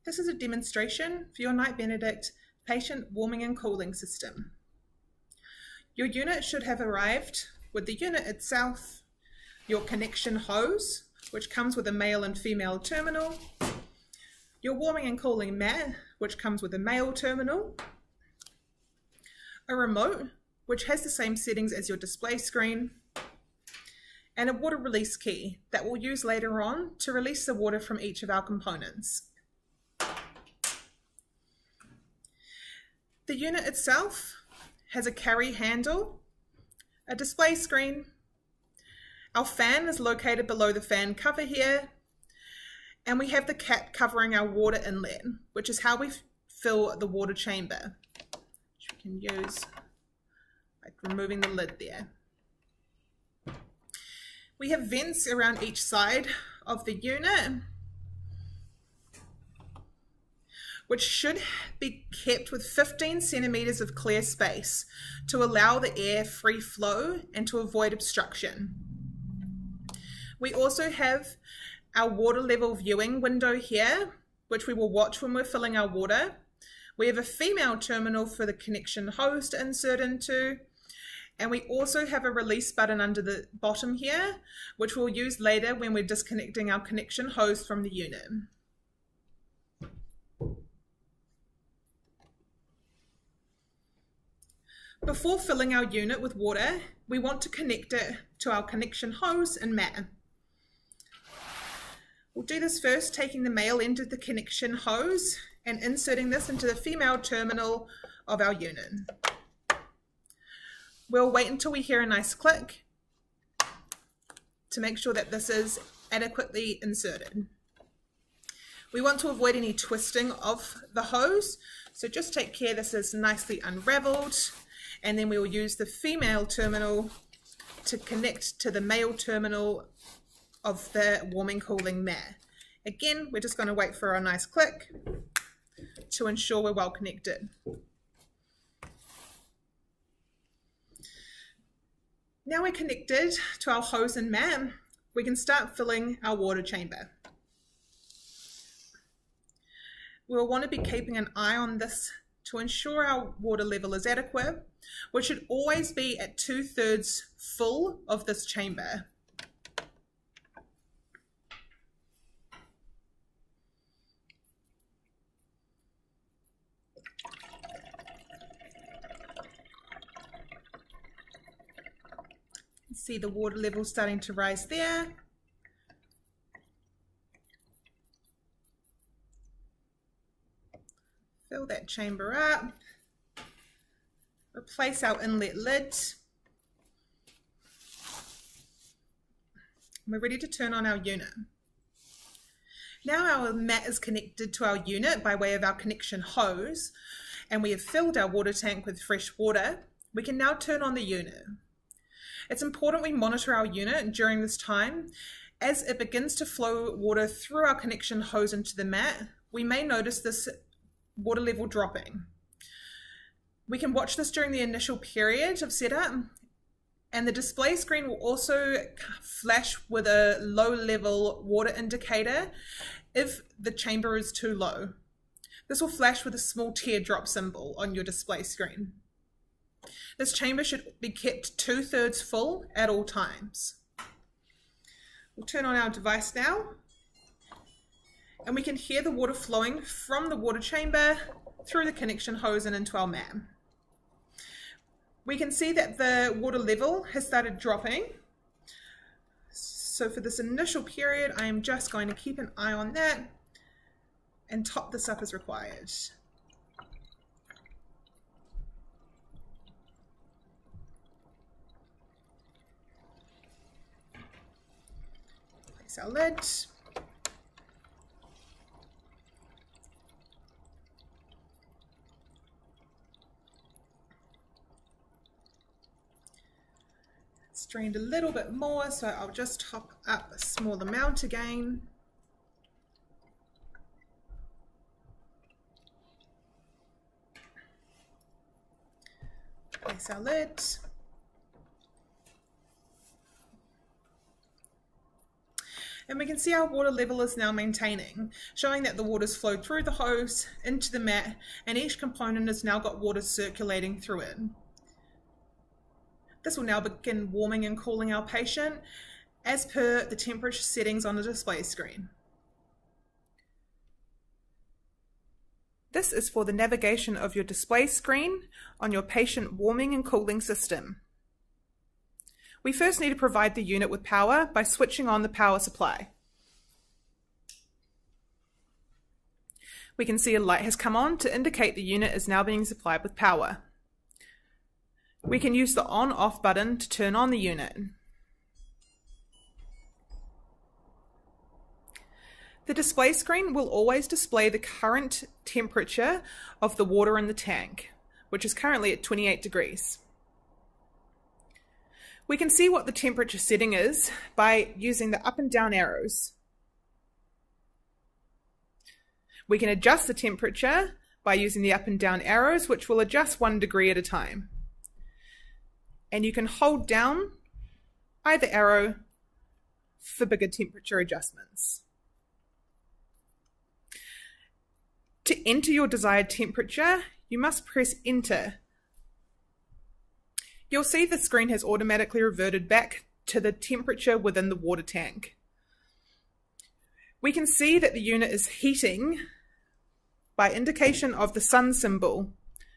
This is a demonstration for your Knight Benedikt patient warming and cooling system. Your unit should have arrived with the unit itself, your connection hose, which comes with a male and female terminal, your warming and cooling mat, which comes with a male terminal, a remote, which has the same settings as your display screen, and a water release key that we'll use later on to release the water from each of our components. The unit itself has a carry handle, a display screen. Our fan is located below the fan cover here, and we have the cap covering our water inlet, which is how we fill the water chamber, which we can use by removing the lid there. We have vents around each side of the unit, which should be kept with 15 centimeters of clear space to allow the air free flow and to avoid obstruction. We also have our water level viewing window here, which we will watch when we're filling our water. We have a female terminal for the connection hose to insert into, and we also have a release button under the bottom here, which we'll use later when we're disconnecting our connection hose from the unit. Before filling our unit with water, we want to connect it to our connection hose and mat. We'll do this first, taking the male end of the connection hose and inserting this into the female terminal of our unit. We'll wait until we hear a nice click to make sure that this is adequately inserted. We want to avoid any twisting of the hose, so just take care this is nicely unraveled. And then we will use the female terminal to connect to the male terminal of the warming cooling mat. Again, we're just going to wait for a nice click to ensure we're well connected. Now we're connected to our hose and mat, we can start filling our water chamber. We'll want to be keeping an eye on this to ensure our water level is adequate, which should always be at 2/3 full of this chamber. You see the water level starting to rise there. Fill that chamber up. Replace our inlet lid. We're ready to turn on our unit. Now our mat is connected to our unit by way of our connection hose, and we have filled our water tank with fresh water. We can now turn on the unit. It's important we monitor our unit during this time. As it begins to flow water through our connection hose into the mat, we may notice this water level dropping. We can watch this during the initial period of setup, and the display screen will also flash with a low level water indicator if the chamber is too low. This will flash with a small teardrop symbol on your display screen. This chamber should be kept 2/3 full at all times. We'll turn on our device now, and we can hear the water flowing from the water chamber through the connection hose and into our mat. We can see that the water level has started dropping. So for this initial period, I am just going to keep an eye on that and top this up as required. Place our lid. Drained a little bit more, so I'll just top up a small amount again. Place our lid. And we can see our water level is now maintaining, showing that the water's flowed through the hose into the mat, and each component has now got water circulating through it. This will now begin warming and cooling our patient as per the temperature settings on the display screen. This is for the navigation of your display screen on your patient warming and cooling system. We first need to provide the unit with power by switching on the power supply. We can see a light has come on to indicate the unit is now being supplied with power. We can use the on/off button to turn on the unit. The display screen will always display the current temperature of the water in the tank, which is currently at 28 degrees. We can see what the temperature setting is by using the up and down arrows. We can adjust the temperature by using the up and down arrows, which will adjust 1 degree at a time. And you can hold down either arrow for bigger temperature adjustments. To enter your desired temperature, you must press enter. You'll see the screen has automatically reverted back to the temperature within the water tank. We can see that the unit is heating by indication of the sun symbol,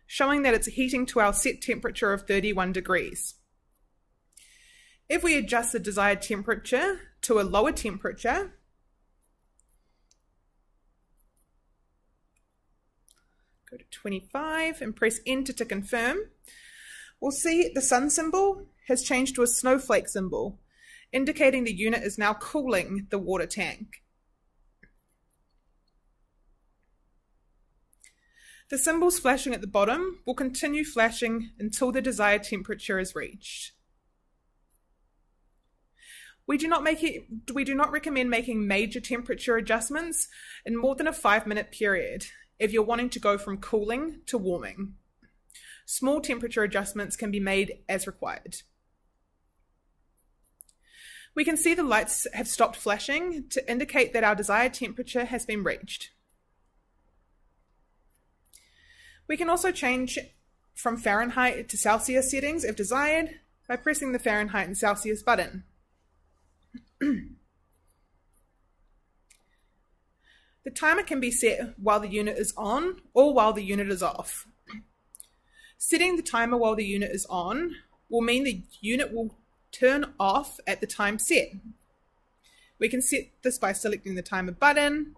showing that it's heating to our set temperature of 31 degrees. If we adjust the desired temperature to a lower temperature, go to 25 and press enter to confirm, we'll see the sun symbol has changed to a snowflake symbol, indicating the unit is now cooling the water tank. The symbols flashing at the bottom will continue flashing until the desired temperature is reached. We do not recommend making major temperature adjustments in more than a 5-minute period if you're wanting to go from cooling to warming. Small temperature adjustments can be made as required. We can see the lights have stopped flashing to indicate that our desired temperature has been reached. We can also change from Fahrenheit to Celsius settings if desired by pressing the Fahrenheit and Celsius button. The timer can be set while the unit is on or while the unit is off. Setting the timer while the unit is on will mean the unit will turn off at the time set. We can set this by selecting the timer button,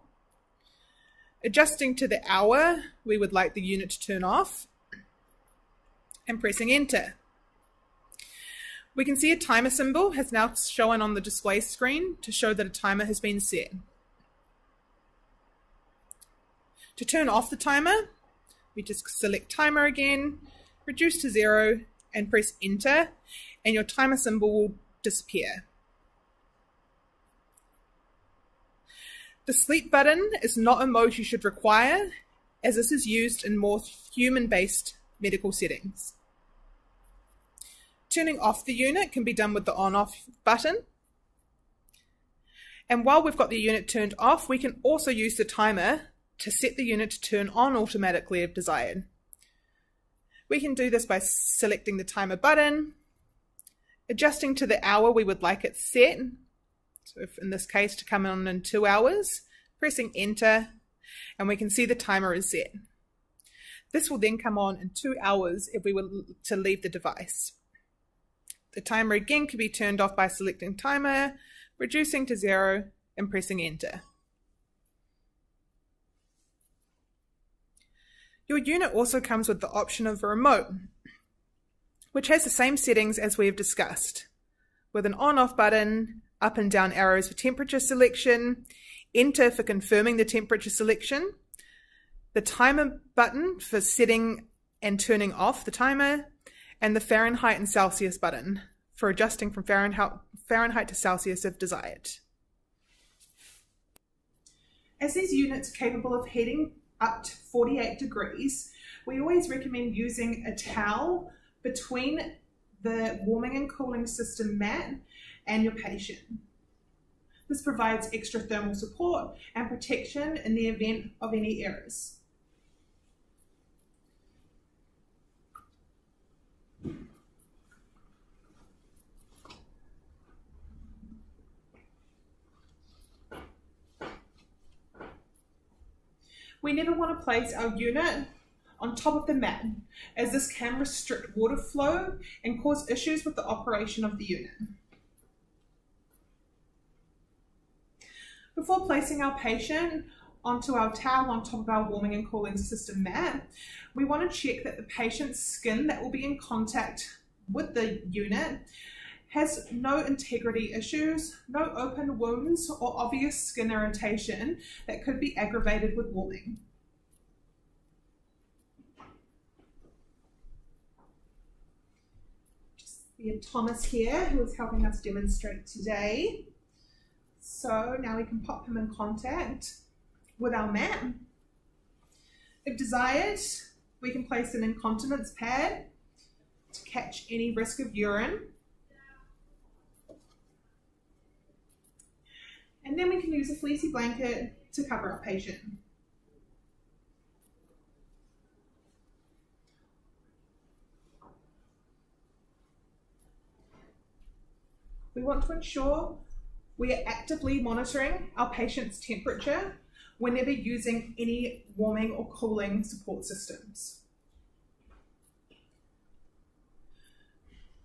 adjusting to the hour we would like the unit to turn off, and pressing enter. We can see a timer symbol has now shown on the display screen to show that a timer has been set. To turn off the timer, we just select timer again, reduce to 0, and press enter, and your timer symbol will disappear. The sleep button is not a mode you should require, as this is used in more human-based medical settings. Turning off the unit can be done with the on/off button. And while we've got the unit turned off, we can also use the timer to set the unit to turn on automatically if desired. We can do this by selecting the timer button, adjusting to the hour we would like it set, so if in this case to come on in 2 hours, pressing enter, and we can see the timer is set. This will then come on in 2 hours if we were to leave the device. The timer again can be turned off by selecting timer, reducing to 0, and pressing enter. Your unit also comes with the option of a remote, which has the same settings as we have discussed, with an on/off button, up and down arrows for temperature selection, enter for confirming the temperature selection, the timer button for setting and turning off the timer, and the Fahrenheit and Celsius button for adjusting from Fahrenheit to Celsius if desired. As these units are capable of heating up to 48 degrees, we always recommend using a towel between the warming and cooling system mat and your patient. This provides extra thermal support and protection in the event of any errors. We never want to place our unit on top of the mat, as this can restrict water flow and cause issues with the operation of the unit. Before placing our patient onto our towel on top of our warming and cooling system mat, we want to check that the patient's skin that will be in contact with the unit has no integrity issues, no open wounds or obvious skin irritation that could be aggravated with warming. We have Thomas here, who is helping us demonstrate today. So now we can pop him in contact with our mat. If desired, we can place an incontinence pad to catch any risk of urine. And then we can use a fleecy blanket to cover our patient. We want to ensure we are actively monitoring our patient's temperature whenever using any warming or cooling support systems.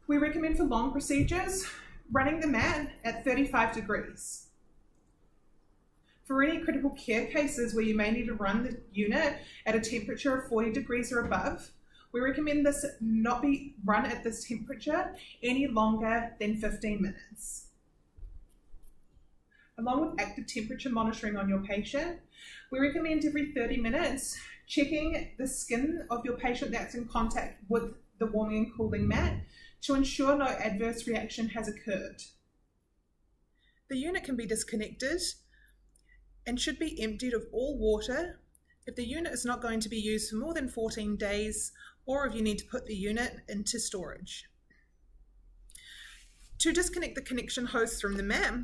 We recommend for long procedures running the mat at 35 degrees. For any critical care cases where you may need to run the unit at a temperature of 40 degrees or above, we recommend this not be run at this temperature any longer than 15 minutes. Along with active temperature monitoring on your patient, we recommend every 30 minutes checking the skin of your patient that's in contact with the warming and cooling mat to ensure no adverse reaction has occurred. The unit can be disconnected and should be emptied of all water if the unit is not going to be used for more than 14 days or if you need to put the unit into storage. To disconnect the connection hose from the mat,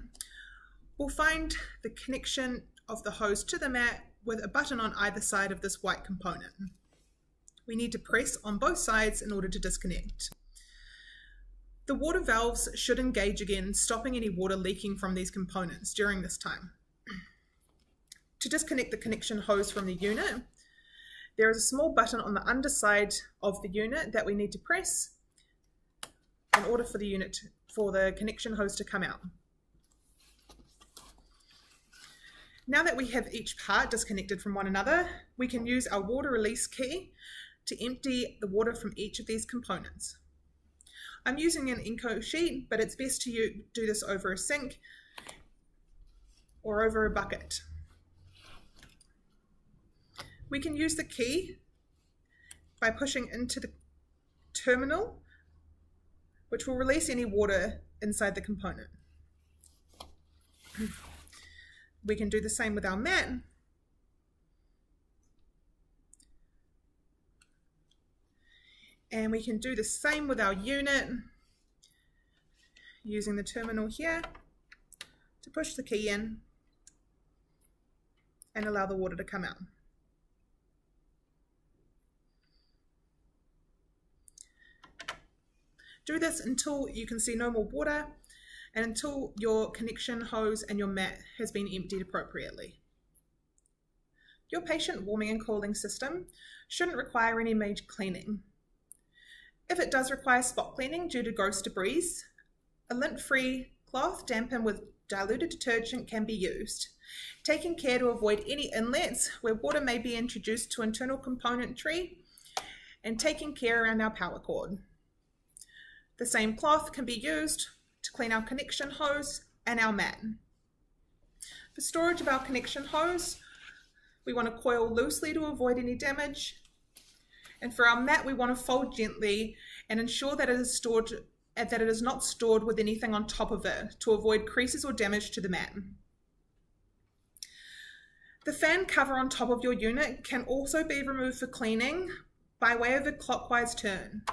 we'll find the connection of the hose to the mat with a button on either side of this white component. We need to press on both sides in order to disconnect. The water valves should engage again, stopping any water leaking from these components during this time. To disconnect the connection hose from the unit, there is a small button on the underside of the unit that we need to press in order for the connection hose to come out. Now that we have each part disconnected from one another, we can use our water release key to empty the water from each of these components. I'm using an Inco sheet, but it's best to do this over a sink or over a bucket. We can use the key by pushing into the terminal, which will release any water inside the component. We can do the same with our mat. And we can do the same with our unit using the terminal here to push the key in and allow the water to come out. Do this until you can see no more water and until your connection hose and your mat has been emptied appropriately. Your patient warming and cooling system shouldn't require any major cleaning. If it does require spot cleaning due to gross debris, a lint-free cloth dampened with diluted detergent can be used, taking care to avoid any inlets where water may be introduced to internal componentry and taking care around our power cord. The same cloth can be used to clean our connection hose and our mat. For storage of our connection hose, we want to coil loosely to avoid any damage. And for our mat, we want to fold gently and ensure that it is not stored with anything on top of it to avoid creases or damage to the mat. The fan cover on top of your unit can also be removed for cleaning by way of a clockwise turn.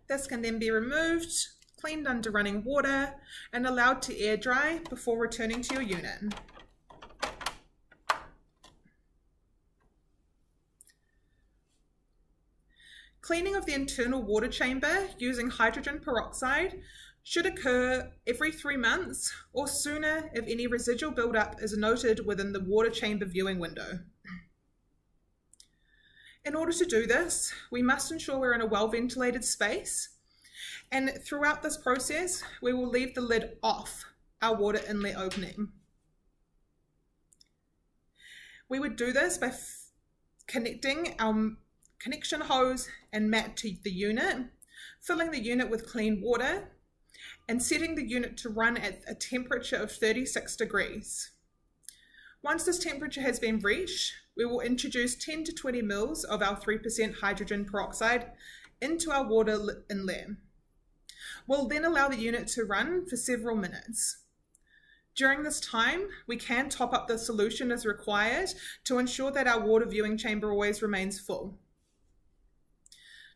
This can then be removed, cleaned under running water, and allowed to air dry before returning to your unit. Cleaning of the internal water chamber using hydrogen peroxide should occur every 3 months or sooner if any residual buildup is noted within the water chamber viewing window. In order to do this, we must ensure we're in a well-ventilated space, and throughout this process, we will leave the lid off our water inlet opening. We would do this by connecting our connection hose and mat to the unit, filling the unit with clean water, and setting the unit to run at a temperature of 36 degrees. Once this temperature has been reached, we will introduce 10 to 20 mils of our 3% hydrogen peroxide into our water inlet. We'll then allow the unit to run for several minutes. During this time, we can top up the solution as required to ensure that our water viewing chamber always remains full.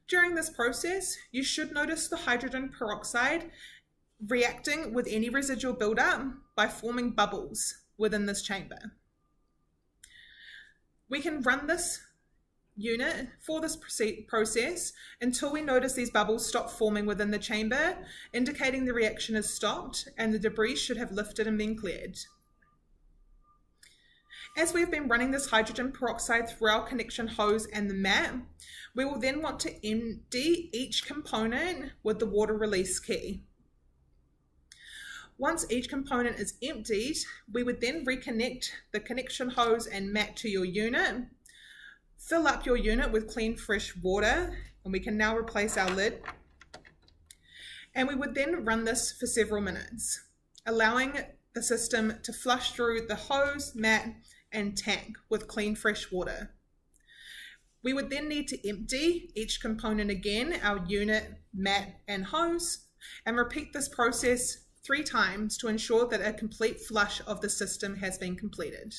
During this process, you should notice the hydrogen peroxide reacting with any residual buildup by forming bubbles within this chamber. We can run this unit for this process until we notice these bubbles stop forming within the chamber, indicating the reaction has stopped and the debris should have lifted and been cleared. As we've been running this hydrogen peroxide through our connection hose and the mat, we will then want to empty each component with the water release key. Once each component is emptied, we would then reconnect the connection hose and mat to your unit, fill up your unit with clean fresh water, and we can now replace our lid. And we would then run this for several minutes, allowing the system to flush through the hose, mat, and tank with clean fresh water. We would then need to empty each component again, our unit, mat, and hose, and repeat this process 3 times to ensure that a complete flush of the system has been completed.